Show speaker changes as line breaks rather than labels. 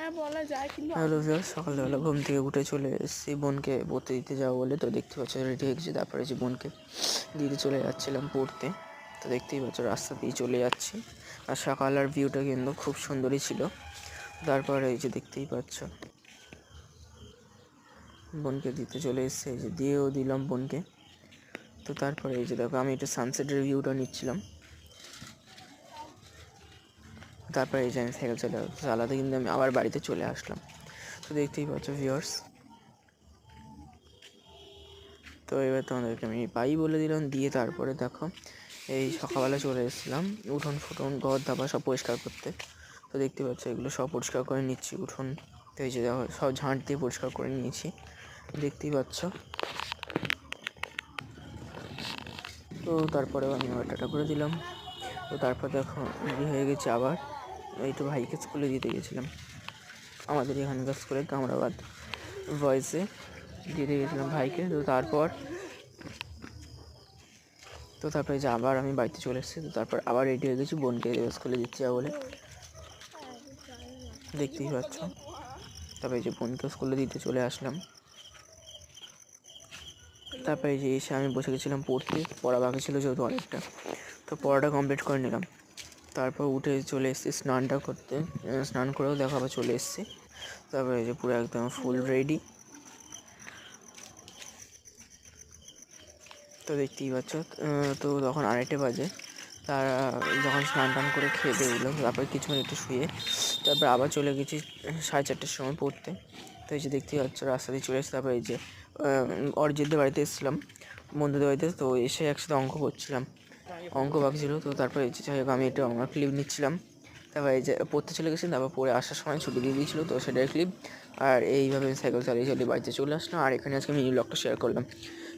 Hello viewers, সকালবেলা ঘুম থেকে উঠে চলে এসেছি বোনকে পড়তে দিতে যাবো বলে। তো দেখতে পাচ্ছ রেডি হয়ে গেছি, তারপরে যে বোনকে দিতে চলে যাচ্ছিলাম পড়তে। তো দেখতেই পাচ্ছ রাস্তা দিয়ে চলে যাচ্ছি, আর সকালের ভিউটা কিন্তু খুব সুন্দরই ছিল। তারপরে এই যে দেখতেই পাচ্ছ বোনকে দিতে চলে এসেছে, এই যে দিয়েও দিলাম বোনকে। তো তারপরে এই যে দেখো আমি একটু সানসেটের ভিউটা নিচ্ছিলাম। তারপরে এই যে আমি সাইকেল চালাতে কিন্তু আমি আবার বাড়িতে চলে আসলাম। তো দেখতেই পাচ্ছ ভিউয়ার্স। তো এবার তোমাদেরকে আমি পাই বলে দিলাম, দিয়ে তারপরে দেখো এই সকালবেলা চলে এসেছিলাম উঠোন ফুটন ঘর ধাবা সব পরিষ্কার করতে। তো দেখতে পাচ্ছ এগুলো সব পরিষ্কার করে নিচ্ছি উঠোন। তো এই যে দেখো সব ঝাঁট দিয়ে পরিষ্কার করে নিয়েছি, দেখতেই পাচ্ছ। তো তারপরে আমি টাটা করে দিলাম। তো তারপর দেখো রেডি হয়ে গেছি আবার। এই তো ভাইকে স্কুলে দিতে গেছিলাম, আমাদের এখানকার স্কুলে কামরাবাদ ভয়েসে দিতে গেছিলাম ভাইকে। তো তারপরে যে আবার আমি বাড়িতে চলে এসেছি। তো তারপর আবার রেডি হয়ে গেছি বোনকে স্কুলে দিতে যাবো বলে, দেখতেই পাচ্ছ। তারপরে যে বোনকে স্কুলে দিতে চলে আসলাম। তারপরে যে এসে আমি বসে গেছিলাম পড়তে, পড়া বাকি ছিল যেহেতু অনেকটা, তো পড়াটা কমপ্লিট করে নিলাম। তারপর উঠে চলে এসেছি স্নানটা করতে, স্নান করেও দেখো আবার চলে এসেছি। তারপরে যে পুরো একদম ফুল রেডি। তো দেখতেই পাচ্ছ। তো তখন 2:30 বাজে। তারা যখন স্নান টান করে খেয়ে দিয়ে উঠলাম, তারপরে কিছুক্ষণ একটু শুয়ে তারপর আবার চলে গেছি 4:30টার সময় পড়তে। তো এই যে দেখতেই পাচ্ছ রাস্তা দিয়ে চলে এসেছি। তারপরে এই যে অরিজিৎদের বাড়িতে এসেছিলাম, বন্ধুদের বাড়িতে। তো এসে একসাথে অঙ্ক করছিলাম, অঙ্ক বাকি ছিল। তো তারপরে এই যে যাই হোক আমি একটু আমার ক্লিপ নিচ্ছিলাম। তারপরে এই যে পড়তে চলে গেছি, তারপর পড়ে আসার সময় ছুটি দিয়ে দিয়েছিলো, তো সেটার ক্লিপ। আর এইভাবে সাইকেল চালিয়ে বাড়িতে চলে আসলাম। আর এখানে আজকে মিনি ব্লগটা শেয়ার করলাম।